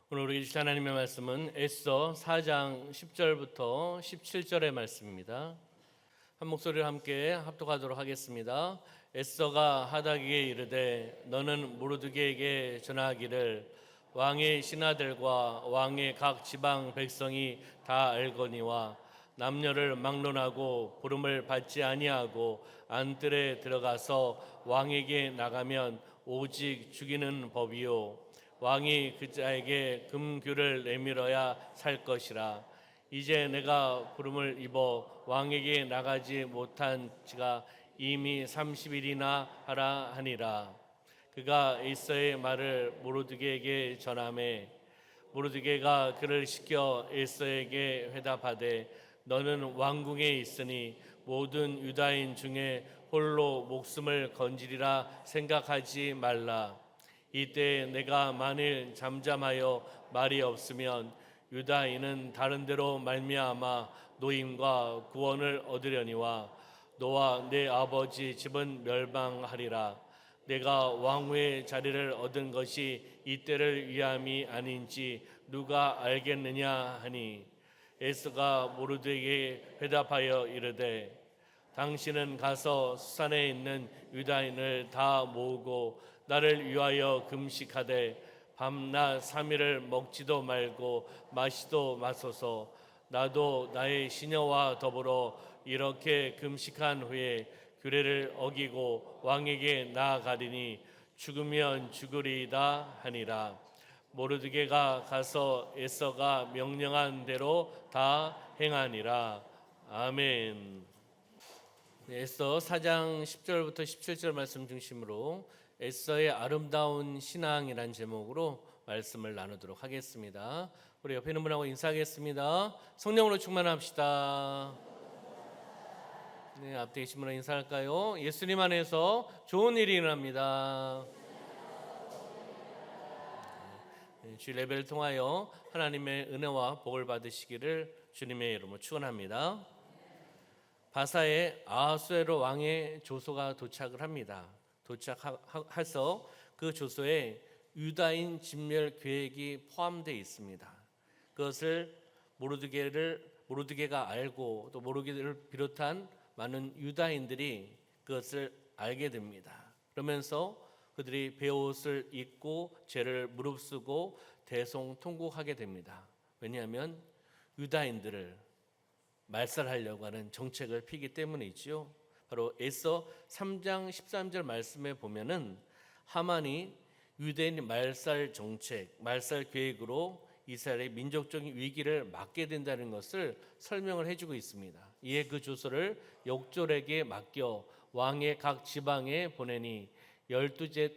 오늘 우리 주신 하나님의 말씀은 에스더 4장 10절부터 17절의 말씀입니다. 한 목소리로 함께 합독하도록 하겠습니다. 에스더가 하닥에게 이르되 너는 모르드게에게 전하기를 왕의 신하들과 왕의 각 지방 백성이 다 알거니와 남녀를 막론하고 부름을 받지 아니하고 안뜰에 들어가서 왕에게 나가면 오직 죽이는 법이요 왕이 그 자에게 금규를 내밀어야 살 것이라. 이제 내가 부름을 입어 왕에게 나가지 못한 지가 이미 30일이나 하라 하니라. 그가 에스더의 말을 모르드게에게 전하매 모르드게가 그를 시켜 에스더에게 회답하되 너는 왕궁에 있으니 모든 유다인 중에 홀로 목숨을 건지리라 생각하지 말라. 이때 내가 만일 잠잠하여 말이 없으면 유다인은 다른 데로 말미암아 노임과 구원을 얻으려니와 너와 내 아버지 집은 멸망하리라. 내가 왕후의 자리를 얻은 것이 이때를 위함이 아닌지 누가 알겠느냐 하니 에스더가 모르드게에게 회답하여 이르되 당신은 가서 수산에 있는 유다인을 다 모으고 나를 위하여 금식하되 밤낮 3일을 먹지도 말고 마시도 마소서. 나도 나의 시녀와 더불어 이렇게 금식한 후에 규례를 어기고 왕에게 나아가리니 죽으면 죽으리이다 하니라. 모르드게가 가서 에스더가 명령한 대로 다 행하니라. 아멘. 에스더 4장 10절부터 17절 말씀 중심으로 에스더의 아름다운 신앙이란 제목으로 말씀을 나누도록 하겠습니다. 우리 옆에 있는 분하고 인사하겠습니다. 성령으로 충만합시다. 네, 앞에 계신 분하고 인사할까요? 예수님 안에서 좋은 일이 일어납니다. 네, 주일 예배를 통하여 하나님의 은혜와 복을 받으시기를 주님의 이름으로 축원합니다. 바사의 아하수에로 왕의 조소가 도착을 합니다. 도착해서 그 조소에 유다인 진멸 계획이 포함되어 있습니다. 그것을 모르드게가 알고 또 모르드게를 비롯한 많은 유다인들이 그것을 알게 됩니다. 그러면서 그들이 베옷을 입고 죄를 무릅쓰고 대성통곡하게 됩니다. 왜냐하면 유다인들을 말살하려고 하는 정책을 피기 때문이지요. 바로 에스더 3장 13절 말씀에 보면은 하만이 유대인 말살 정책, 말살 계획으로 이스라엘의 민족적인 위기를 막게 된다는 것을 설명을 해주고 있습니다. 이에 그 조서를 역졸에게 맡겨 왕의 각 지방에 보내니 12째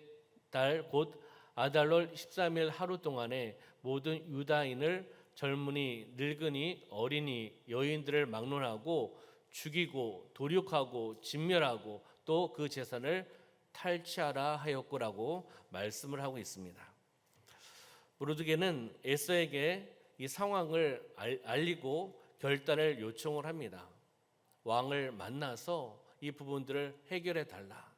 달 곧 아달월 13일 하루 동안에 모든 유다인을 젊은이, 늙은이, 어린이, 여인들을 막론하고 죽이고 도륙하고 진멸하고 또 그 재산을 탈취하라 하였고라고 말씀을 하고 있습니다. 모르드게는 에스더에게 이 상황을 알리고 결단을 요청을 합니다. 왕을 만나서 이 부분들을 해결해 달라.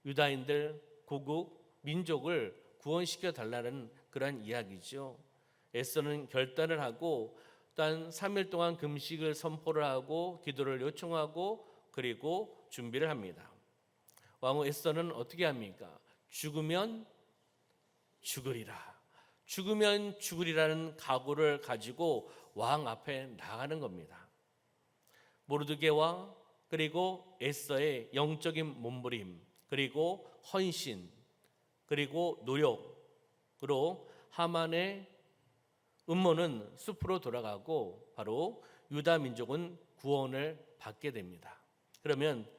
유다인들, 고국, 민족을 구원시켜 달라는 그런 이야기죠. 에스더는 결단을 하고 또한 3일 동안 금식을 선포를 하고 기도를 요청하고 그리고 준비를 합니다. 왕후 에스더는 어떻게 합니까? 죽으면 죽으리라. 죽으면 죽으리라는 각오를 가지고 왕 앞에 나가는 겁니다. 모르드게와 그리고 에스더의 영적인 몸부림 그리고 헌신 그리고 노력으로 하만의 음모는 숲으로 돌아가고 바로 유다 민족은 구원을 받게 됩니다. 그러면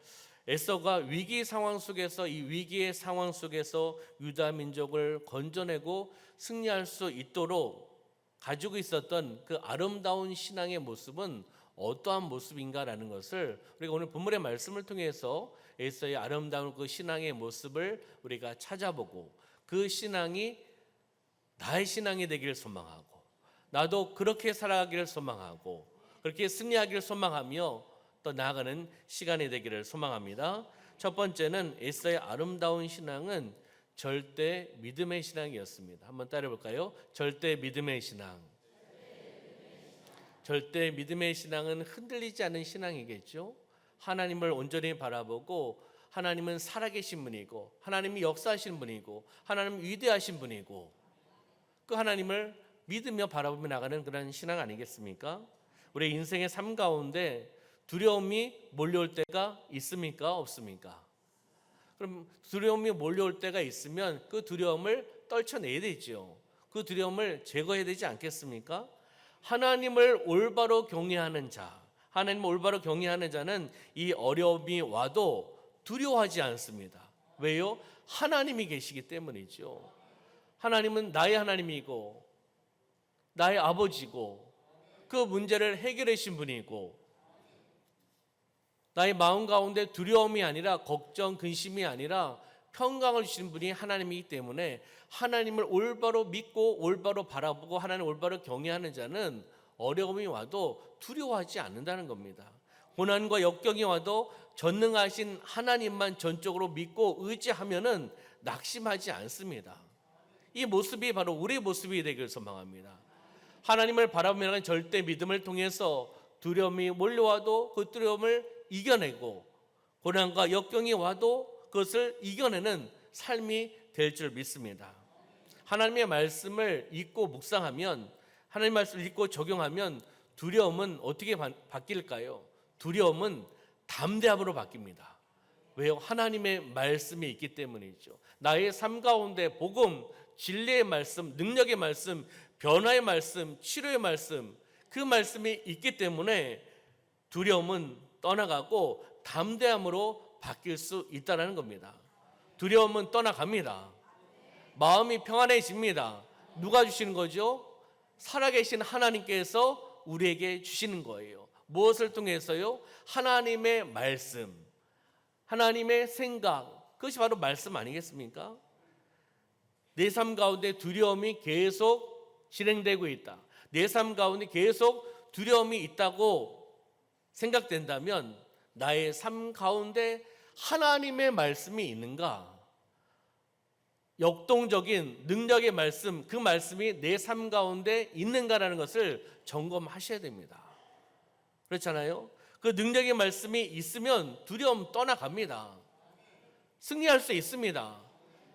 에스더가 위기 상황 속에서 이 위기의 상황 속에서 유다 민족을 건져내고 승리할 수 있도록 가지고 있었던 그 아름다운 신앙의 모습은 어떠한 모습인가라는 것을 우리가 오늘 본문의 말씀을 통해서 에스더의 아름다운 그 신앙의 모습을 우리가 찾아보고 그 신앙이 나의 신앙이 되기를 소망하고 나도 그렇게 살아가기를 소망하고 그렇게 승리하기를 소망하며 또 나아가는 시간이 되기를 소망합니다. 첫 번째는 에스더의 아름다운 신앙은 절대 믿음의 신앙이었습니다. 한번 따라해 볼까요? 절대 믿음의 신앙. 절대 믿음의 신앙은 흔들리지 않는 신앙이겠죠. 하나님을 온전히 바라보고 하나님은 살아계신 분이고 하나님이 역사하신 분이고 하나님은 위대하신 분이고 그 하나님을 믿으며 바라보며 나가는 그런 신앙 아니겠습니까? 우리 인생의 삶 가운데 두려움이 몰려올 때가 있습니까? 없습니까? 그럼 두려움이 몰려올 때가 있으면 그 두려움을 떨쳐내야 되죠. 그 두려움을 제거해야 되지 않겠습니까? 하나님을 올바로 경외하는 자, 하나님을 올바로 경외하는 자는 이 어려움이 와도 두려워하지 않습니다. 왜요? 하나님이 계시기 때문이죠. 하나님은 나의 하나님이고 나의 아버지고 그 문제를 해결해 주신 분이고 나의 마음 가운데 두려움이 아니라 걱정, 근심이 아니라 평강을 주시는 분이 하나님이기 때문에 하나님을 올바로 믿고 올바로 바라보고 하나님을 올바로 경외하는 자는 어려움이 와도 두려워하지 않는다는 겁니다. 고난과 역경이 와도 전능하신 하나님만 전적으로 믿고 의지하면은 낙심하지 않습니다. 이 모습이 바로 우리의 모습이 되기를 소망합니다. 하나님을 바라보면 절대 믿음을 통해서 두려움이 몰려와도 그 두려움을 이겨내고 고난과 역경이 와도 그것을 이겨내는 삶이 될 줄 믿습니다. 하나님의 말씀을 읽고 묵상하면 하나님의 말씀을 읽고 적용하면 두려움은 어떻게 바뀔까요? 두려움은 담대함으로 바뀝니다. 왜요? 하나님의 말씀이 있기 때문이죠. 나의 삶 가운데 복음, 진리의 말씀, 능력의 말씀, 변화의 말씀, 치료의 말씀, 그 말씀이 있기 때문에 두려움은 떠나가고 담대함으로 바뀔 수 있다는 겁니다. 두려움은 떠나갑니다. 마음이 평안해집니다. 누가 주시는 거죠? 살아계신 하나님께서 우리에게 주시는 거예요. 무엇을 통해서요? 하나님의 말씀, 하나님의 생각, 그것이 바로 말씀 아니겠습니까? 내 삶 가운데 두려움이 계속 진행되고 있다. 내 삶 가운데 계속 두려움이 있다고 생각된다면 나의 삶 가운데 하나님의 말씀이 있는가? 역동적인 능력의 말씀, 그 말씀이 내 삶 가운데 있는가라는 것을 점검하셔야 됩니다. 그렇잖아요? 그 능력의 말씀이 있으면 두려움 떠나갑니다. 승리할 수 있습니다.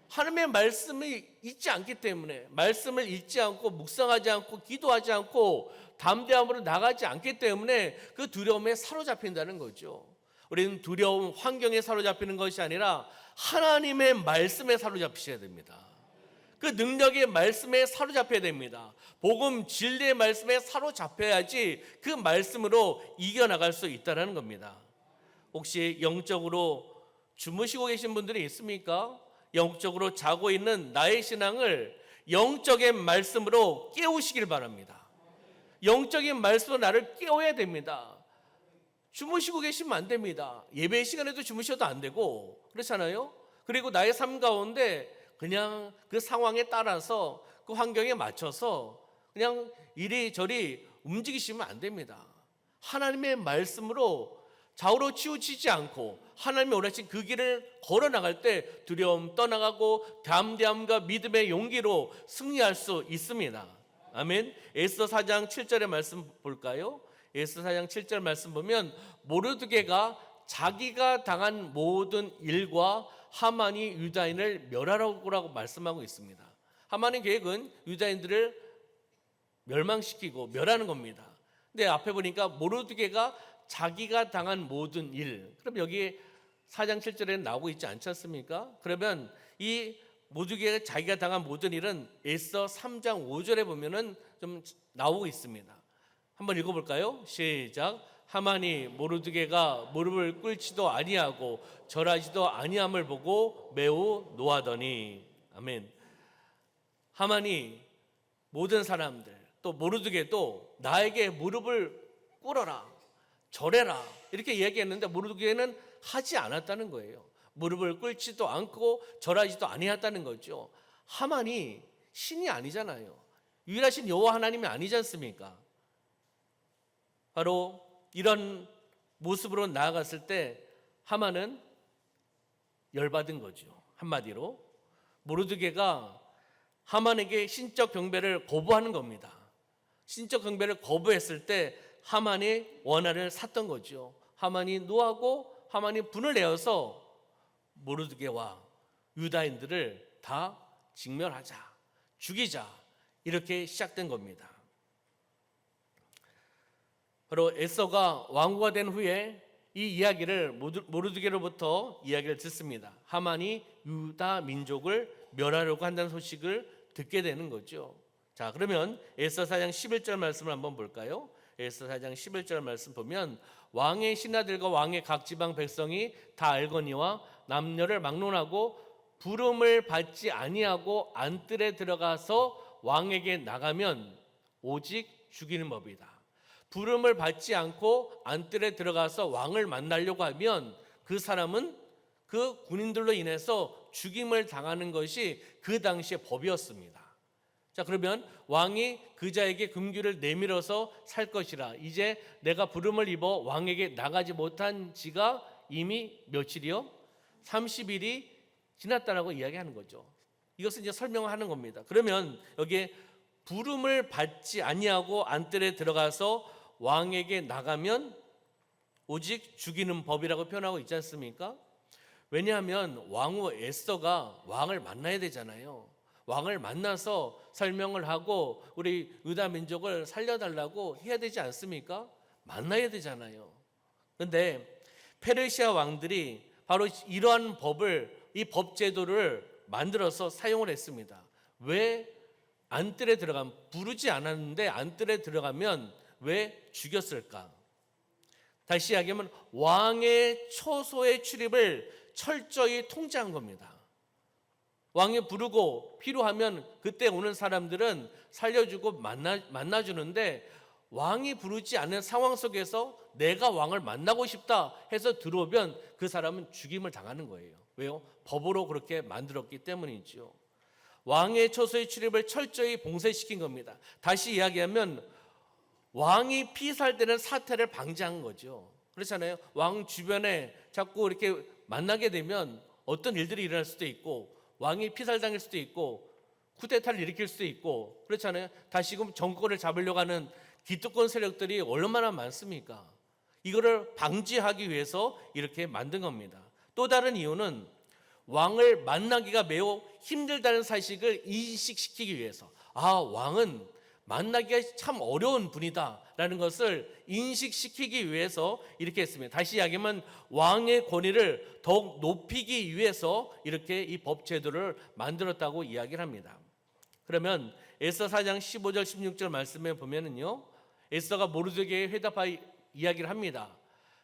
하나님의 말씀이 있지 않기 때문에 말씀을 읽지 않고 묵상하지 않고 기도하지 않고 담대함으로 나가지 않기 때문에 그 두려움에 사로잡힌다는 거죠. 우리는 두려움, 환경에 사로잡히는 것이 아니라 하나님의 말씀에 사로잡히셔야 됩니다. 그 능력의 말씀에 사로잡혀야 됩니다. 복음, 진리의 말씀에 사로잡혀야지 그 말씀으로 이겨나갈 수 있다는 겁니다. 혹시 영적으로 주무시고 계신 분들이 있습니까? 영적으로 자고 있는 나의 신앙을 영적인 말씀으로 깨우시길 바랍니다. 영적인 말씀으로 나를 깨워야 됩니다. 주무시고 계시면 안 됩니다. 예배 시간에도 주무셔도 안 되고 그렇잖아요. 그리고 나의 삶 가운데 그냥 그 상황에 따라서 그 환경에 맞춰서 그냥 이리저리 움직이시면 안 됩니다. 하나님의 말씀으로 좌우로 치우치지 않고 하나님이 원하신 그 길을 걸어나갈 때 두려움 떠나가고 담대함과 믿음의 용기로 승리할 수 있습니다. 아멘. 에스더 4장 7절의 말씀 볼까요? 에스더 4장 7절 말씀 보면 모르드게가 자기가 당한 모든 일과 하만이 유다인을 멸하라고 말씀하고 있습니다. 하만의 계획은 유다인들을 멸망시키고 멸하는 겁니다. 근데 앞에 보니까 모르드게가 자기가 당한 모든 일. 그럼 여기 4장 7절에 나오고 있지 않지 않습니까? 그러면 이 모르드게가 자기가 당한 모든 일은 에스더 3장 5절에 보면은 좀 나오고 있습니다. 한번 읽어볼까요? 시작. 하만이 모르드게가 무릎을 꿇지도 아니하고 절하지도 아니함을 보고 매우 노하더니. 아멘. 하만이 모든 사람들 또 모르드게도 나에게 무릎을 꿇어라, 절해라 이렇게 이야기했는데 모르드게는 하지 않았다는 거예요. 무릎을 꿇지도 않고 절하지도 아니했다는 거죠. 하만이 신이 아니잖아요. 유일하신 여호와 하나님이 아니지 않습니까? 바로 이런 모습으로 나아갔을 때 하만은 열받은 거죠. 한마디로 모르드게가 하만에게 신적 경배를 거부하는 겁니다. 신적 경배를 거부했을 때 하만이 원한을 샀던 거죠. 하만이 노하고 하만이 분을 내어서 모르드게와 유다인들을 다 직멸하자, 죽이자, 이렇게 시작된 겁니다. 바로 에서가 왕후가 된 후에 이 이야기를 모르드게로부터 이야기를 듣습니다. 하만이 유다 민족을 멸하려고 한다는 소식을 듣게 되는 거죠. 자, 그러면 에서 4장 11절 말씀을 한번 볼까요? 에서 4장 11절 말씀 보면 왕의 신하들과 왕의 각 지방 백성이 다 알거니와 남녀를 막론하고 부름을 받지 아니하고 안뜰에 들어가서 왕에게 나가면 오직 죽이는 법이다. 부름을 받지 않고 안뜰에 들어가서 왕을 만나려고 하면 그 사람은 그 군인들로 인해서 죽임을 당하는 것이 그 당시의 법이었습니다. 자, 그러면 왕이 그 자에게 금규를 내밀어서 살 것이라. 이제 내가 부름을 입어 왕에게 나가지 못한 지가 이미 며칠이요? 30일이 지났다라고 이야기하는 거죠. 이것은 이제 설명을 하는 겁니다. 그러면 여기에 부름을 받지 아니하고 안뜰에 들어가서 왕에게 나가면 오직 죽이는 법이라고 표현하고 있지 않습니까? 왜냐하면 왕후 에스더가 왕을 만나야 되잖아요. 왕을 만나서 설명을 하고 우리 유다 민족을 살려달라고 해야 되지 않습니까? 만나야 되잖아요. 그런데 페르시아 왕들이 바로 이러한 법을, 이 법제도를 만들어서 사용을 했습니다. 왜 안뜰에 들어가면, 부르지 않았는데 안뜰에 들어가면 왜 죽였을까? 다시 이야기하면 왕의 초소의 출입을 철저히 통제한 겁니다. 왕이 부르고 필요하면 그때 오는 사람들은 살려주고 만나주는데, 왕이 부르지 않은 상황 속에서 내가 왕을 만나고 싶다 해서 들어오면 그 사람은 죽임을 당하는 거예요. 왜요? 법으로 그렇게 만들었기 때문이죠. 왕의 초소의 출입을 철저히 봉쇄시킨 겁니다. 다시 이야기하면 왕이 피살되는 사태를 방지한 거죠. 그렇잖아요. 왕 주변에 자꾸 이렇게 만나게 되면 어떤 일들이 일어날 수도 있고, 왕이 피살당할 수도 있고, 쿠데타를 일으킬 수도 있고, 그렇잖아요. 다시금 정권을 잡으려고 하는 기득권 세력들이 얼마나 많습니까? 이거를 방지하기 위해서 이렇게 만든 겁니다. 또 다른 이유는 왕을 만나기가 매우 힘들다는 사실을 인식시키기 위해서, 왕은 만나기가 참 어려운 분이다라는 것을 인식시키기 위해서 이렇게 했습니다. 다시 이야기하면 왕의 권위를 더욱 높이기 위해서 이렇게 이 법제도를 만들었다고 이야기를 합니다. 그러면 에스더 4장 15절 16절 말씀에 보면은요, 에스더가 모르드게에 회답하여 이야기를 합니다.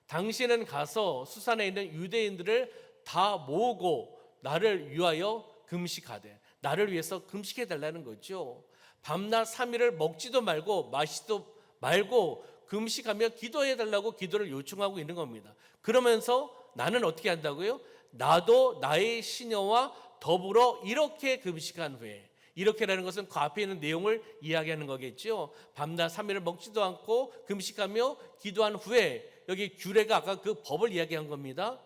당신은 가서 수산에 있는 유대인들을 다 모으고 나를 위하여 금식하되, 나를 위해서 금식해 달라는 거죠. 밤낮 3일을 먹지도 말고 마시지도 말고 금식하며 기도해 달라고 기도를 요청하고 있는 겁니다. 그러면서 나는 어떻게 한다고요? 나도 나의 시녀와 더불어 이렇게 금식한 후에, 이렇게라는 것은 그 앞에 있는 내용을 이야기하는 거겠죠. 밤낮 3일을 먹지도 않고 금식하며 기도한 후에, 여기 규례가 아까 그 법을 이야기한 겁니다.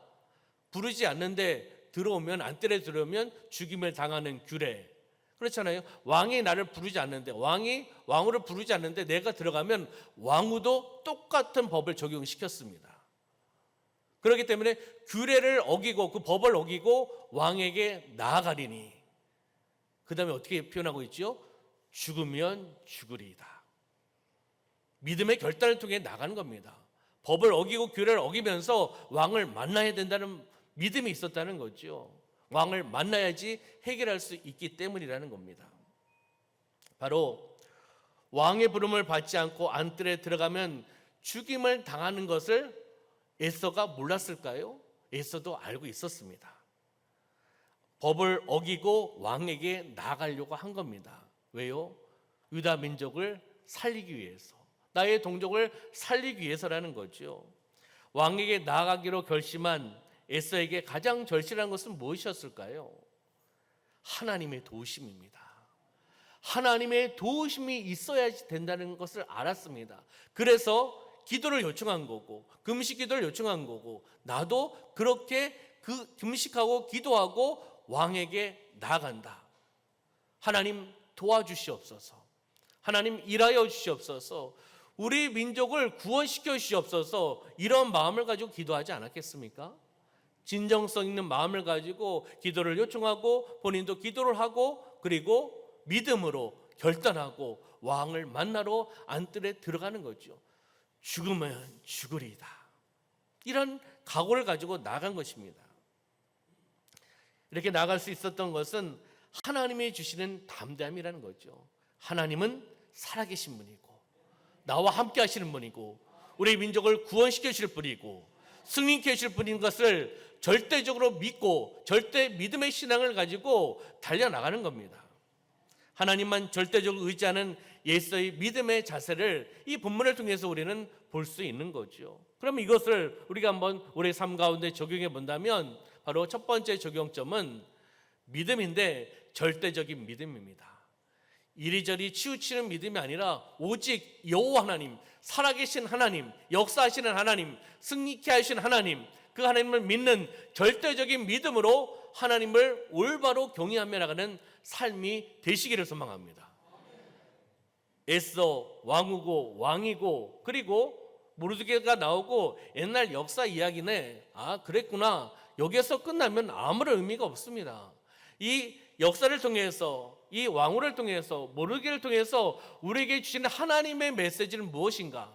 부르지 않는데 들어오면, 안뜰에 들어오면 죽임을 당하는 규례. 그렇잖아요. 왕이 나를 부르지 않는데, 왕이 왕후를 부르지 않는데 내가 들어가면 왕후도 똑같은 법을 적용시켰습니다. 그렇기 때문에 규례를 어기고 그 법을 어기고 왕에게 나아가리니, 그 다음에 어떻게 표현하고 있죠? 죽으면 죽으리이다. 믿음의 결단을 통해 나가는 겁니다. 법을 어기고 규례를 어기면서 왕을 만나야 된다는 믿음이 있었다는 거죠. 왕을 만나야지 해결할 수 있기 때문이라는 겁니다. 바로 왕의 부름을 받지 않고 안뜰에 들어가면 죽임을 당하는 것을 에스더가 몰랐을까요? 에스더도 알고 있었습니다. 법을 어기고 왕에게 나아가려고 한 겁니다. 왜요? 유다 민족을 살리기 위해서, 나의 동족을 살리기 위해서라는 거죠. 왕에게 나아가기로 결심한 에스더에게 가장 절실한 것은 무엇이었을까요? 하나님의 도우심입니다. 하나님의 도우심이 있어야 된다는 것을 알았습니다. 그래서 기도를 요청한 거고, 금식 기도를 요청한 거고, 나도 그렇게 금식하고 기도하고 왕에게 나아간다. 하나님 도와주시옵소서. 하나님 일하여 주시옵소서. 우리 민족을 구원시켜 주시옵소서. 이런 마음을 가지고 기도하지 않았겠습니까? 진정성 있는 마음을 가지고 기도를 요청하고 본인도 기도를 하고 그리고 믿음으로 결단하고 왕을 만나러 안뜰에 들어가는 거죠. 죽으면 죽으리이다. 이런 각오를 가지고 나간 것입니다. 이렇게 나갈 수 있었던 것은 하나님이 주시는 담대함이라는 거죠. 하나님은 살아계신 분이고 나와 함께 하시는 분이고 우리 민족을 구원시켜 주실 분이고 승리케 하실 분인 것을 절대적으로 믿고 절대 믿음의 신앙을 가지고 달려나가는 겁니다. 하나님만 절대적으로 의지하는 예수의 믿음의 자세를 이 본문을 통해서 우리는 볼 수 있는 거죠. 그럼 이것을 우리가 한번 우리의 삶 가운데 적용해 본다면 바로 첫 번째 적용점은 믿음인데 절대적인 믿음입니다. 이리저리 치우치는 믿음이 아니라 오직 여호와 하나님, 살아계신 하나님, 역사하시는 하나님, 승리케 하신 하나님, 그 하나님을 믿는 절대적인 믿음으로 하나님을 올바로 경외하며 나가는 삶이 되시기를 소망합니다. 에스더 왕후고 왕이고 그리고 모르드게가 나오고 옛날 역사 이야기네. 아, 그랬구나. 여기에서 끝나면 아무런 의미가 없습니다. 이 역사를 통해서 이 왕후를 통해서 모르드게를 통해서 우리에게 주시는 하나님의 메시지는 무엇인가?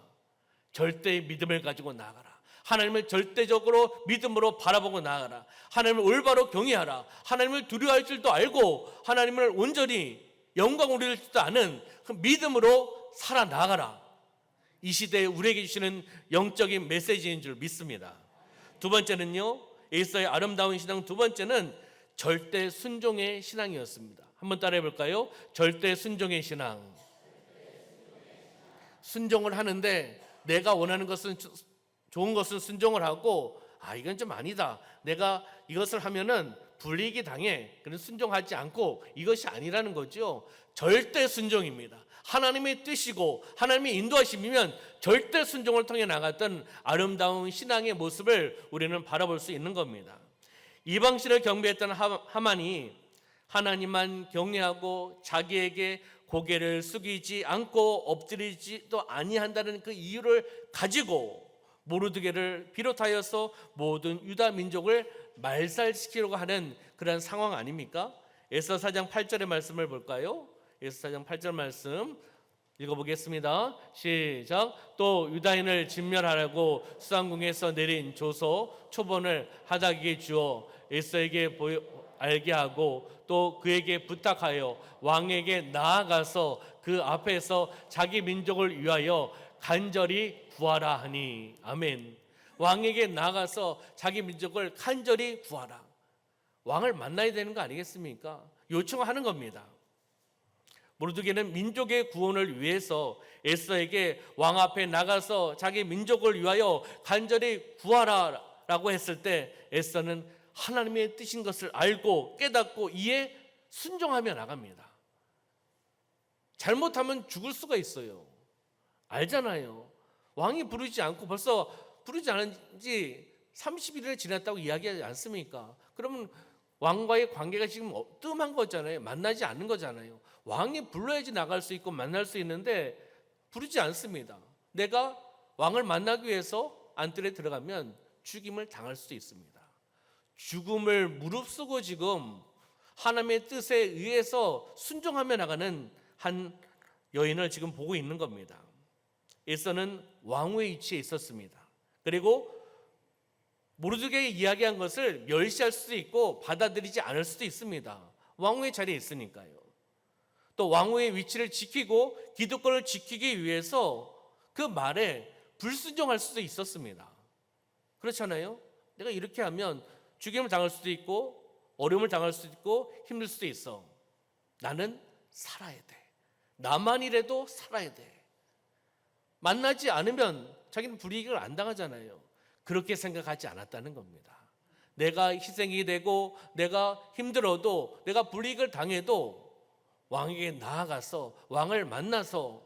절대의 믿음을 가지고 나아가라. 하나님을 절대적으로 믿음으로 바라보고 나아가라. 하나님을 올바로 경외하라. 하나님을 두려워할 줄도 알고 하나님을 온전히 영광 올릴 줄도 아는 그 믿음으로 살아나가라. 이 시대에 우리에게 주시는 영적인 메시지인 줄 믿습니다. 두 번째는요, 에스더의 아름다운 신앙 두 번째는 절대 순종의 신앙이었습니다. 한번 따라해 볼까요? 절대 순종의 신앙. 순종을 하는데 내가 원하는 것은 좋은 것은 순종을 하고 이건 좀 아니다. 내가 이것을 하면은 불이익이 당해. 그런 순종하지 않고 이것이 아니라는 거죠. 절대 순종입니다. 하나님의 뜻이고 하나님의 인도하심이면 절대 순종을 통해 나갔던 아름다운 신앙의 모습을 우리는 바라볼 수 있는 겁니다. 이방신을 경배했던 하만이 하나님만 경외하고 자기에게 고개를 숙이지 않고 엎드리지도 아니한다는 그 이유를 가지고 모르드게를 비롯하여서 모든 유다 민족을 말살시키려고 하는 그런 상황 아닙니까? 에스더 4장 8절의 말씀을 볼까요? 에스더 4장 8절 말씀 읽어보겠습니다. 시작. 또 유다인을 진멸하라고 수상궁에서 내린 조서 초본을 하닥에게 주어 에스더에게 알게 하고 또 그에게 부탁하여 왕에게 나아가서 그 앞에서 자기 민족을 위하여 간절히 구하라 하니. 아멘. 왕에게 나아가서 자기 민족을 간절히 구하라. 왕을 만나야 되는 거 아니겠습니까? 요청하는 겁니다. 모르드게는 민족의 구원을 위해서 에스더에게 왕 앞에 나가서 자기 민족을 위하여 간절히 구하라 라고 했을 때 에스더는 하나님의 뜻인 것을 알고 깨닫고 이에 순종하며 나갑니다. 잘못하면 죽을 수가 있어요. 알잖아요. 왕이 부르지 않고 벌써 부르지 않은 지 30일이 지났다고 이야기하지 않습니까? 그러면 왕과의 관계가 지금 뜸한 거잖아요. 만나지 않는 거잖아요. 왕이 불러야지 나갈 수 있고 만날 수 있는데 부르지 않습니다. 내가 왕을 만나기 위해서 안뜰에 들어가면 죽임을 당할 수도 있습니다. 죽음을 무릅쓰고 지금 하나님의 뜻에 의해서 순종하며 나가는 한 여인을 지금 보고 있는 겁니다. 에스더는 왕후의 위치에 있었습니다. 그리고 모르드게가 이야기한 것을 멸시할 수도 있고 받아들이지 않을 수도 있습니다. 왕후의 자리에 있으니까요. 또 왕후의 위치를 지키고 기득권을 지키기 위해서 그 말에 불순종할 수도 있었습니다. 그렇잖아요. 내가 이렇게 하면 죽임을 당할 수도 있고 어려움을 당할 수도 있고 힘들 수도 있어. 나는 살아야 돼. 나만이라도 살아야 돼. 만나지 않으면 자기는 불이익을 안 당하잖아요. 그렇게 생각하지 않았다는 겁니다. 내가 희생이 되고 내가 힘들어도 내가 불이익을 당해도 왕에게 나아가서 왕을 만나서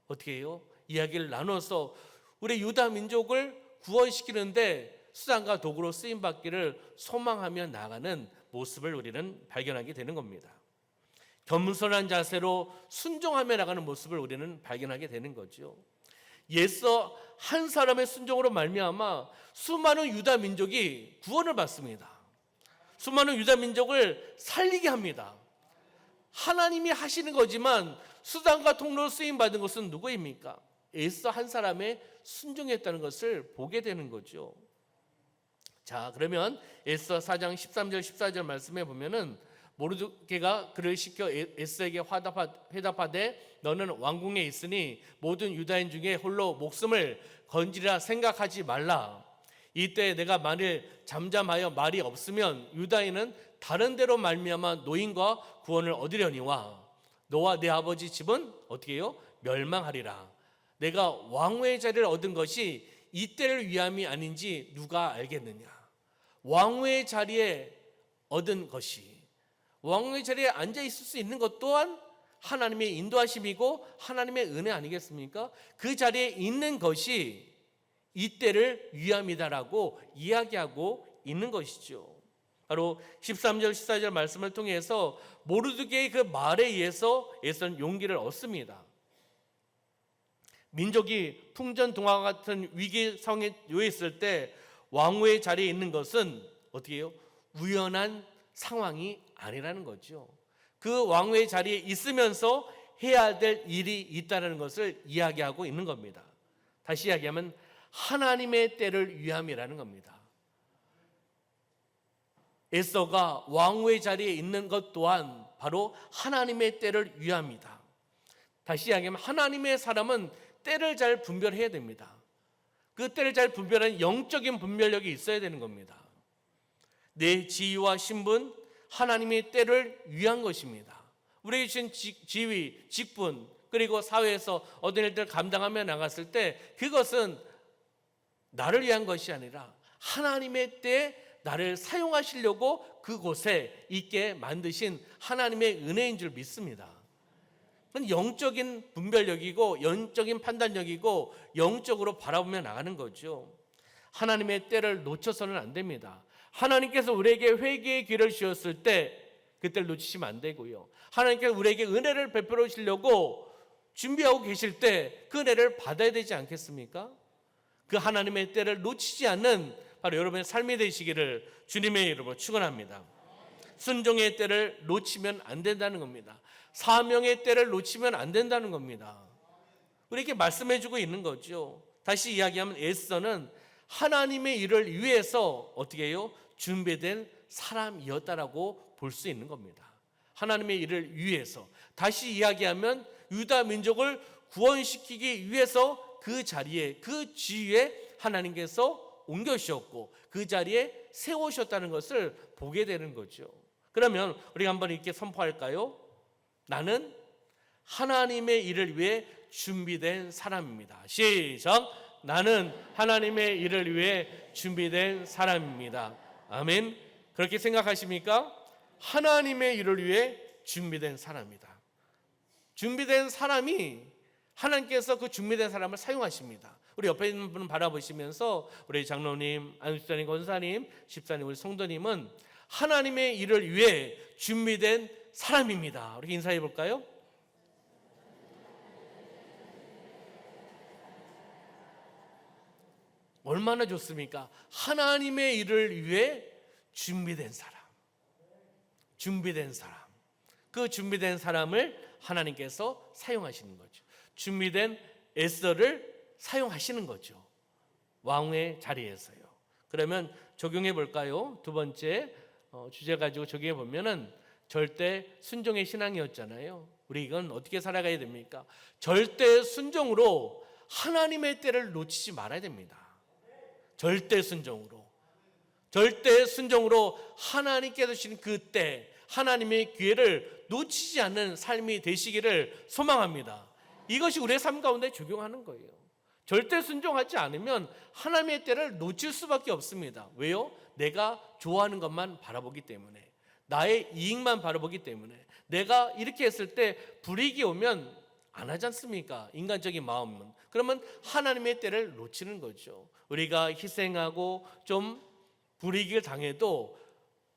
어떻게 해요? 이야기를 나눠서 우리 유다 민족을 구원시키는데 수단과 도구로 쓰임받기를 소망하며 나가는 모습을 우리는 발견하게 되는 겁니다. 겸손한 자세로 순종하며 나가는 모습을 우리는 발견하게 되는 거죠. 예서 한 사람의 순종으로 말미암아 수많은 유다 민족이 구원을 받습니다. 수많은 유다 민족을 살리게 합니다. 하나님이 하시는 거지만 수단과 통로로 쓰임 받은 것은 누구입니까? 에서 한 사람의 순종했다는 것을 보게 되는 거죠. 자, 그러면 에서 4장 13절 14절 말씀에 보면은 모르드게가 그를 시켜 에스에게 회답하되 너는 왕궁에 있으니 모든 유다인 중에 홀로 목숨을 건지리라 생각하지 말라. 이때 내가 만일 잠잠하여 말이 없으면 유다인은 다른 데로 말미암아 노인과 구원을 얻으려니와 너와 내 아버지 집은 어떻게 해요? 멸망하리라. 내가 왕후의 자리를 얻은 것이 이때를 위함이 아닌지 누가 알겠느냐. 왕후의 자리에 얻은 것이, 왕후의 자리에 앉아 있을 수 있는 것 또한 하나님의 인도하심이고 하나님의 은혜 아니겠습니까? 그 자리에 있는 것이 이때를 위함이다라고 이야기하고 있는 것이죠. 바로 13절 14절 말씀을 통해서 모르드게의 그 말에 의해서 에서는 용기를 얻습니다. 민족이 풍전등화 같은 위기 상황에 놓여 있을 때 왕후의 자리에 있는 것은 어떻게 해요? 우연한 상황이 아니라는 거죠. 그 왕후의 자리에 있으면서 해야 될 일이 있다는 것을 이야기하고 있는 겁니다. 다시 이야기하면 하나님의 때를 위함이라는 겁니다. 에서가 왕후의 자리에 있는 것 또한 바로 하나님의 때를 위함이다. 다시 이야기하면 하나님의 사람은 때를 잘 분별해야 됩니다. 그 때를 잘 분별하는 영적인 분별력이 있어야 되는 겁니다. 내 지위와 신분, 하나님의 때를 위한 것입니다. 우리에게 주신 지위, 직분, 그리고 사회에서 어떤 일들을 감당하며 나갔을 때 그것은 나를 위한 것이 아니라 하나님의 때에 나를 사용하시려고 그곳에 있게 만드신 하나님의 은혜인 줄 믿습니다. 그건 영적인 분별력이고 영적인 판단력이고 영적으로 바라보며 나가는 거죠. 하나님의 때를 놓쳐서는 안 됩니다. 하나님께서 우리에게 회개의 길을 주셨을 때 그때를 놓치시면 안 되고요. 하나님께서 우리에게 은혜를 베풀어 주시려고 준비하고 계실 때 그 은혜를 받아야 되지 않겠습니까? 그 하나님의 때를 놓치지 않는 바로 여러분의 삶이 되시기를 주님의 이름으로 축원합니다. 순종의 때를 놓치면 안 된다는 겁니다. 사명의 때를 놓치면 안 된다는 겁니다. 우리에게 말씀해주고 있는 거죠. 다시 이야기하면 에스더는 하나님의 일을 위해서 어떻게 해요? 준비된 사람이었다라고 볼 수 있는 겁니다. 하나님의 일을 위해서. 다시 이야기하면 유다 민족을 구원시키기 위해서 그 자리에, 그 지위에 하나님께서 옮겨주셨고 그 자리에 세우셨다는 것을 보게 되는 거죠. 그러면 우리가 한번 이렇게 선포할까요? 나는 하나님의 일을 위해 준비된 사람입니다. 시작! 나는 하나님의 일을 위해 준비된 사람입니다. 아멘. 그렇게 생각하십니까? 하나님의 일을 위해 준비된 사람이다. 준비된 사람이 하나님께서 그 준비된 사람을 사용하십니다. 우리 옆에 있는 분을 바라보시면서 우리 장로님, 안수사님, 권사님, 집사님, 우리 성도님은 하나님의 일을 위해 준비된 사람입니다. 우리 인사해 볼까요? 얼마나 좋습니까? 하나님의 일을 위해 준비된 사람. 준비된 사람. 그 준비된 사람을 하나님께서 사용하시는 거죠. 준비된 에스더를 사용하시는 거죠. 왕의 자리에서요. 그러면 적용해 볼까요? 두 번째 주제 가지고 적용해 보면은 절대 순종의 신앙이었잖아요. 우리 이건 어떻게 살아가야 됩니까? 절대 순종으로 하나님의 때를 놓치지 말아야 됩니다. 절대 순종으로. 절대 순종으로 하나님께서 주신 그 때, 하나님의 기회를 놓치지 않는 삶이 되시기를 소망합니다. 이것이 우리의 삶 가운데 적용하는 거예요. 절대 순종하지 않으면 하나님의 때를 놓칠 수밖에 없습니다. 왜요? 내가 좋아하는 것만 바라보기 때문에, 나의 이익만 바라보기 때문에, 내가 이렇게 했을 때 불이익이 오면 안 하지 않습니까? 인간적인 마음은. 그러면 하나님의 때를 놓치는 거죠. 우리가 희생하고 좀 불이익을 당해도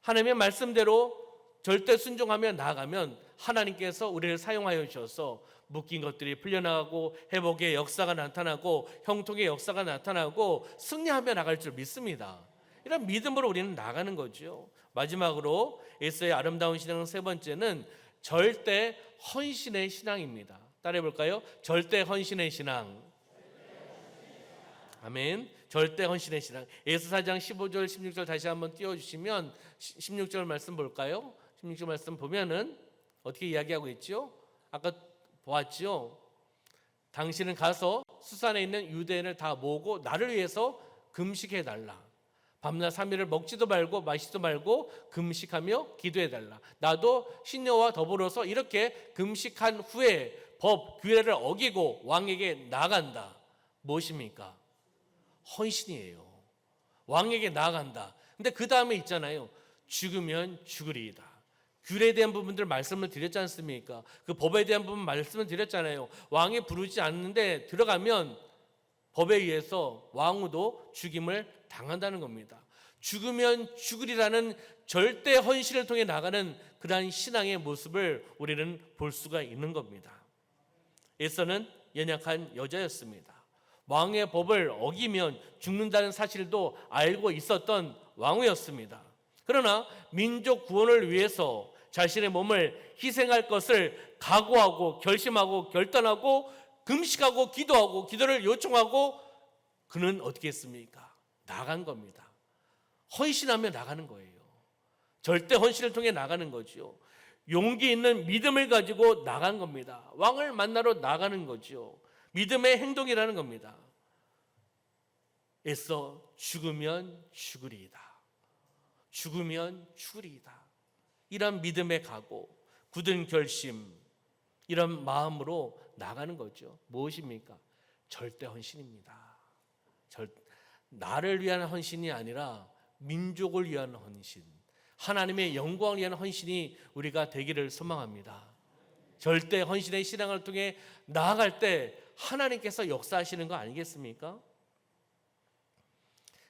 하나님의 말씀대로 절대 순종하며 나아가면 하나님께서 우리를 사용하여 주셔서 묶인 것들이 풀려나가고 회복의 역사가 나타나고 형통의 역사가 나타나고 승리하며 나갈 줄 믿습니다. 이런 믿음으로 우리는 나가는 거죠. 마지막으로 에서의 아름다운 신앙 세 번째는 절대 헌신의 신앙입니다. 따라해 볼까요? 절대 헌신의 신앙. 아멘. 절대 헌신의 신앙. 에서 4장 15절 16절 다시 한번 띄워주시면 16절 말씀 볼까요? 16절 말씀 보면은 어떻게 이야기하고 있죠? 아까 보았죠? 당신은 가서 수산에 있는 유대인을 다 모으고 나를 위해서 금식해달라. 밤낮 3일을 먹지도 말고 마시지도 말고 금식하며 기도해달라. 나도 신녀와 더불어서 이렇게 금식한 후에 법, 규례를 어기고 왕에게 나아간다. 무엇입니까? 헌신이에요. 왕에게 나아간다. 근데 그 다음에 있잖아요. 죽으면 죽으리이다. 규례에 대한 부분들 말씀을 드렸지 않습니까? 그 법에 대한 부분 말씀을 드렸잖아요. 왕이 부르지 않는데 들어가면 법에 의해서 왕후도 죽임을 당한다는 겁니다. 죽으면 죽으리라는 절대 헌신을 통해 나가는 그러한 신앙의 모습을 우리는 볼 수가 있는 겁니다. 에서는 연약한 여자였습니다. 왕의 법을 어기면 죽는다는 사실도 알고 있었던 왕후였습니다. 그러나 민족 구원을 위해서 자신의 몸을 희생할 것을 각오하고 결심하고 결단하고 금식하고 기도하고 기도를 요청하고 그는 어떻게 했습니까? 나간 겁니다. 헌신하며 나가는 거예요. 절대 헌신을 통해 나가는 거죠. 용기 있는 믿음을 가지고 나간 겁니다. 왕을 만나러 나가는 거죠. 믿음의 행동이라는 겁니다. 애써 죽으면 죽으리이다. 죽으면 죽으리이다. 이런 믿음의 각오, 굳은 결심, 이런 마음으로 나가는 거죠. 무엇입니까? 절대 헌신입니다. 나를 위한 헌신이 아니라 민족을 위한 헌신, 하나님의 영광을 위한 헌신이 우리가 되기를 소망합니다. 절대 헌신의 신앙을 통해 나아갈 때 하나님께서 역사하시는 거 아니겠습니까?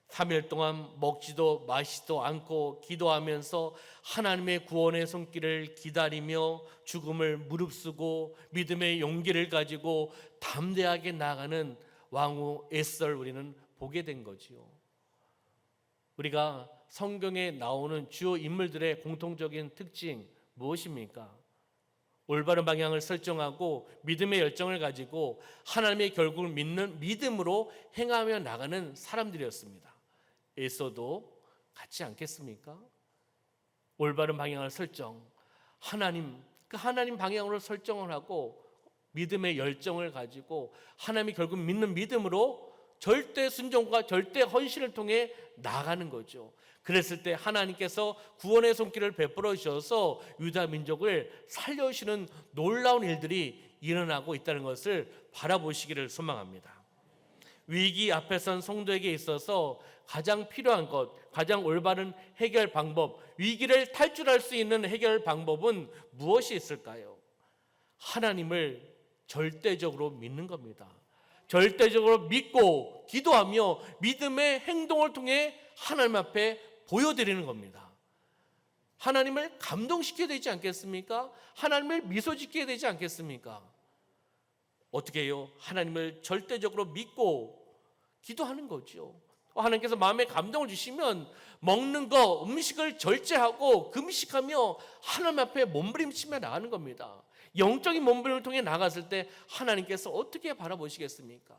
3일 동안 먹지도 마시지도 않고 기도하면서 하나님의 구원의 손길을 기다리며 죽음을 무릅쓰고 믿음의 용기를 가지고 담대하게 나아가는 왕후 에스더를 우리는 보게 된 거지요. 우리가 성경에 나오는 주요 인물들의 공통적인 특징 무엇입니까? 올바른 방향을 설정하고 믿음의 열정을 가지고 하나님의 결국을 믿는 믿음으로 행하며 나가는 사람들이었습니다. 에서도 같지 않겠습니까? 올바른 방향을 설정, 그 하나님 방향으로 설정을 하고 믿음의 열정을 가지고 하나님이 결국 믿는 믿음으로 절대 순종과 절대 헌신을 통해 나가는 거죠. 그랬을 때 하나님께서 구원의 손길을 베풀어 주셔서 유다 민족을 살려주시는 놀라운 일들이 일어나고 있다는 것을 바라보시기를 소망합니다. 위기 앞에 선 성도에게 있어서 가장 필요한 것, 가장 올바른 해결 방법, 위기를 탈출할 수 있는 해결 방법은 무엇이 있을까요? 하나님을 절대적으로 믿는 겁니다. 절대적으로 믿고 기도하며 믿음의 행동을 통해 하나님 앞에 보여드리는 겁니다. 하나님을 감동시켜야 되지 않겠습니까? 하나님을 미소 짓게 되지 않겠습니까? 어떻게 해요? 하나님을 절대적으로 믿고 기도하는 거죠. 하나님께서 마음에 감동을 주시면 먹는 거, 음식을 절제하고 금식하며 하나님 앞에 몸부림치며 나가는 겁니다. 영적인 몸부림을 통해 나갔을 때 하나님께서 어떻게 바라보시겠습니까?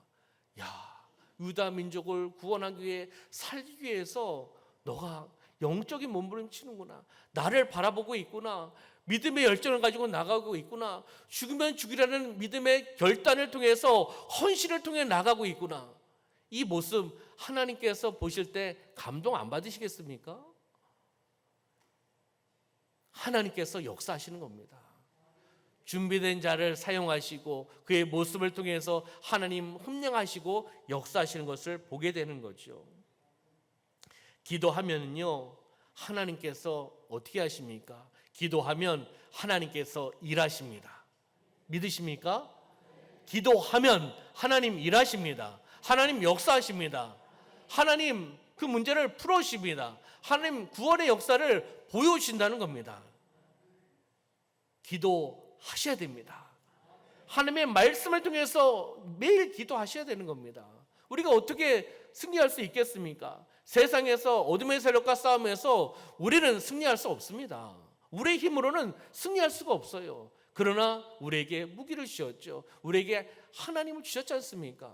야, 유다 민족을 구원하기 위해 살기 위해서 너가 영적인 몸부림치는구나. 나를 바라보고 있구나. 믿음의 열정을 가지고 나가고 있구나. 죽으면 죽이라는 믿음의 결단을 통해서 헌신을 통해 나가고 있구나. 이 모습 하나님께서 보실 때 감동 안 받으시겠습니까? 하나님께서 역사하시는 겁니다. 준비된 자를 사용하시고 그의 모습을 통해서 하나님 흠령하시고 역사하시는 것을 보게 되는 거죠. 기도하면요, 하나님께서 어떻게 하십니까? 기도하면 하나님께서 일하십니다. 믿으십니까? 기도하면 하나님 일하십니다. 하나님 역사하십니다. 하나님 그 문제를 풀어주십니다. 하나님 구원의 역사를 보여주신다는 겁니다. 기도하셔야 됩니다. 하나님의 말씀을 통해서 매일 기도하셔야 되는 겁니다. 우리가 어떻게 승리할 수 있겠습니까? 세상에서 어둠의 세력과 싸움에서 우리는 승리할 수 없습니다. 우리의 힘으로는 승리할 수가 없어요. 그러나 우리에게 무기를 주셨죠. 우리에게 하나님을 주셨지 않습니까?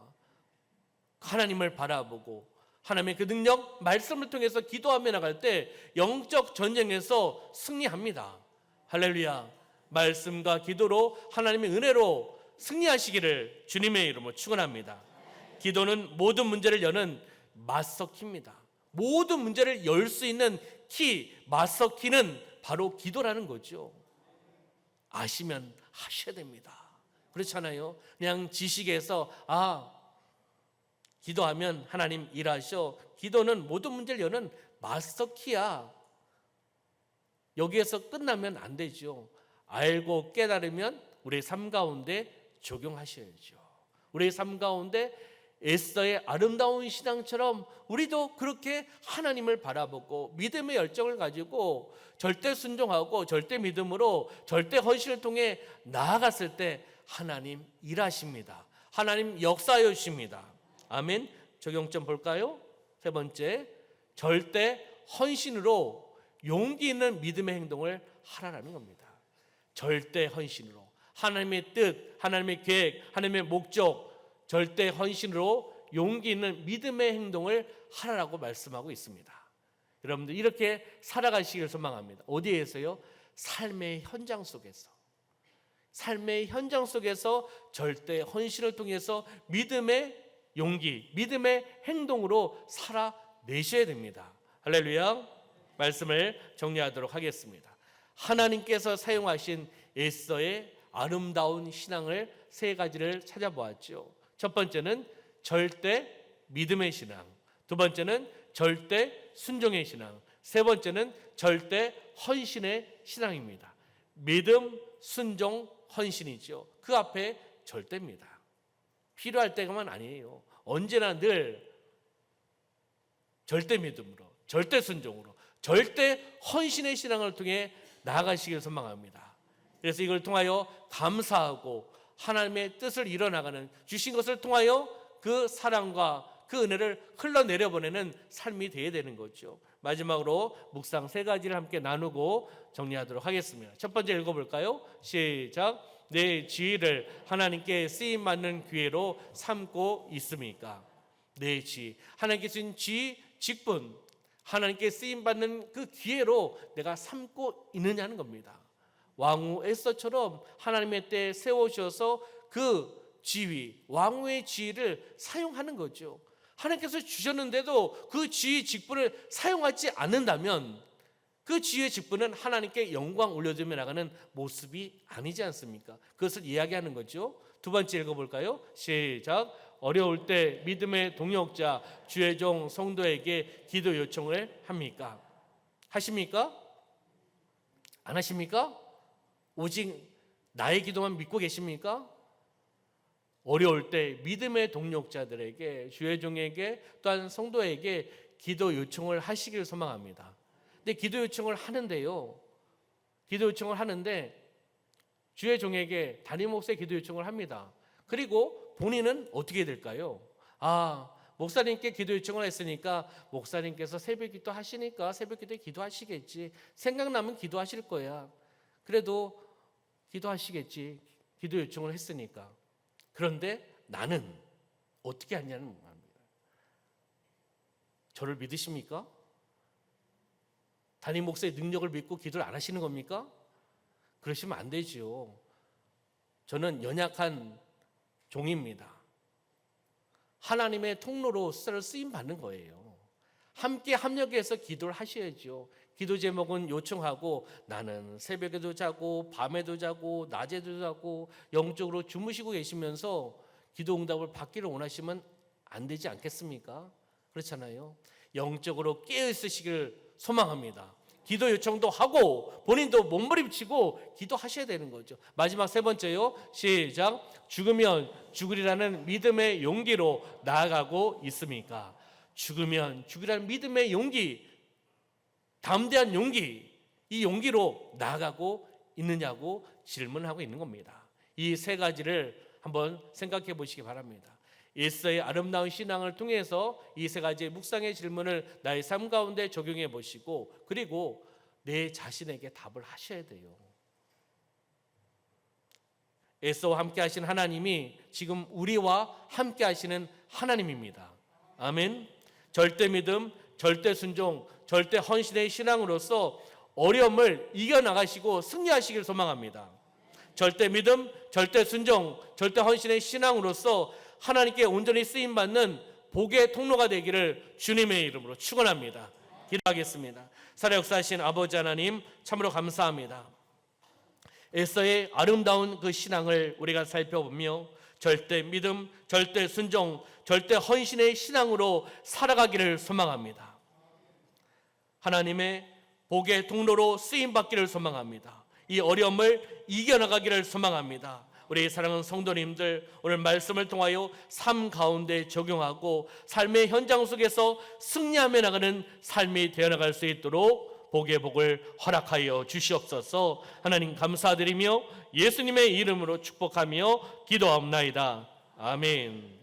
하나님을 바라보고 하나님의 그 능력, 말씀을 통해서 기도하며 나갈 때 영적 전쟁에서 승리합니다. 할렐루야. 말씀과 기도로 하나님의 은혜로 승리하시기를 주님의 이름으로 축원합니다. 기도는 모든 문제를 여는 마스터키입니다. 모든 문제를 열 수 있는 키, 마스터키는 바로 기도라는 거죠. 아시면 하셔야 됩니다. 그렇잖아요. 그냥 지식에서 기도하면 하나님 일하셔. 기도는 모든 문제를 여는 마스터키야. 여기에서 끝나면 안 되죠. 알고 깨달으면 우리의 삶 가운데 적용하셔야죠. 우리의 삶 가운데 에스더의 아름다운 신앙처럼 우리도 그렇게 하나님을 바라보고 믿음의 열정을 가지고 절대 순종하고 절대 믿음으로 절대 헌신을 통해 나아갔을 때 하나님 일하십니다. 하나님 역사하여 주십니다. 아멘. 적용점 볼까요? 세 번째, 절대 헌신으로 용기 있는 믿음의 행동을 하라는 겁니다. 절대 헌신으로 하나님의 뜻, 하나님의 계획, 하나님의 목적, 절대 헌신으로 용기 있는 믿음의 행동을 하라고 말씀하고 있습니다. 여러분들 이렇게 살아가시길 소망합니다. 어디에서요? 삶의 현장 속에서. 삶의 현장 속에서 절대 헌신을 통해서 믿음의 용기, 믿음의 행동으로 살아내셔야 됩니다. 할렐루야. 말씀을 정리하도록 하겠습니다. 하나님께서 사용하신 에스더의 아름다운 신앙을 세 가지를 찾아보았죠. 첫 번째는 절대 믿음의 신앙, 두 번째는 절대 순종의 신앙, 세 번째는 절대 헌신의 신앙입니다. 믿음, 순종, 헌신이죠. 그 앞에 절대입니다. 필요할 때가만 아니에요. 언제나 늘 절대 믿음으로, 절대 순종으로, 절대 헌신의 신앙을 통해 나아가시길 소망합니다. 그래서 이걸 통하여 감사하고 하나님의 뜻을 이뤄나가는, 주신 것을 통하여 그 사랑과 그 은혜를 흘러내려 보내는 삶이 되어야 되는 거죠. 마지막으로 묵상 세 가지를 함께 나누고 정리하도록 하겠습니다. 첫 번째 읽어볼까요? 시작. 내 지위를 하나님께 쓰임받는 기회로 삼고 있습니까? 내 지위, 하나님께 주신 지위, 직분, 하나님께 쓰임받는 그 기회로 내가 삼고 있느냐는 겁니다. 왕후 에스더처럼 하나님의 때에 세워주셔서 그 지위, 왕후의 지위를 사용하는 거죠. 하나님께서 주셨는데도 그 지위, 직분을 사용하지 않는다면 그 지위의 직분은 하나님께 영광 올려드리며 나가는 모습이 아니지 않습니까? 그것을 이야기하는 거죠. 두 번째 읽어볼까요? 시작. 어려울 때 믿음의 동역자 주의 종 성도에게 기도 요청을 합니까? 하십니까? 안 하십니까? 오직 나의 기도만 믿고 계십니까? 어려울 때 믿음의 동력자들에게, 주의 종에게, 또한 성도에게 기도 요청을 하시길 소망합니다. 근데 기도 요청을 하는데요, 기도 요청을 하는데 주의 종에게 담임 목사의 기도 요청을 합니다. 그리고 본인은 어떻게 될까요? 목사님께 기도 요청을 했으니까 목사님께서 새벽 기도 하시니까 새벽 기도에 기도하시겠지, 생각나면 기도하실 거야, 그래도 기도하시겠지, 기도 요청을 했으니까. 그런데 나는 어떻게 하냐는 말입니다. 저를 믿으십니까? 담임 목사의 능력을 믿고 기도를 안 하시는 겁니까? 그러시면 안 되지요. 저는 연약한 종입니다. 하나님의 통로로 쓰임 받는 거예요. 함께 합력해서 기도를 하셔야죠. 기도 제목은 요청하고, 나는 새벽에도 자고 밤에도 자고 낮에도 자고 영적으로 주무시고 계시면서 기도 응답을 받기를 원하시면 안 되지 않겠습니까? 그렇잖아요. 영적으로 깨어 있으시길 소망합니다. 기도 요청도 하고 본인도 몸부림치고 기도하셔야 되는 거죠. 마지막 세 번째요. 시작. 죽으면 죽으리라는 믿음의 용기로 나아가고 있습니까? 죽으면 죽으리라는 믿음의 용기, 담대한 용기, 이 용기로 나아가고 있느냐고 질문하고 있는 겁니다. 이 세 가지를 한번 생각해 보시기 바랍니다. 에스더의 아름다운 신앙을 통해서 이 세 가지의 묵상의 질문을 나의 삶 가운데 적용해 보시고, 그리고 내 자신에게 답을 하셔야 돼요. 에스더와 함께 하신 하나님이 지금 우리와 함께 하시는 하나님입니다. 아멘. 절대 믿음, 절대 순종, 절대 헌신의 신앙으로서 어려움을 이겨나가시고 승리하시길 소망합니다. 절대 믿음, 절대 순종, 절대 헌신의 신앙으로서 하나님께 온전히 쓰임받는 복의 통로가 되기를 주님의 이름으로 축원합니다. 기도하겠습니다. 살아 역사하신 아버지 하나님, 참으로 감사합니다. 에스더의 아름다운 그 신앙을 우리가 살펴보며 절대 믿음, 절대 순종, 절대 헌신의 신앙으로 살아가기를 소망합니다. 하나님의 복의 통로로 쓰임받기를 소망합니다. 이 어려움을 이겨나가기를 소망합니다. 우리 사랑하는 성도님들, 오늘 말씀을 통하여 삶 가운데 적용하고 삶의 현장 속에서 승리하며 나가는 삶이 되어나갈 수 있도록 복의 복을 허락하여 주시옵소서. 하나님 감사드리며 예수님의 이름으로 축복하며 기도하옵나이다. 아멘.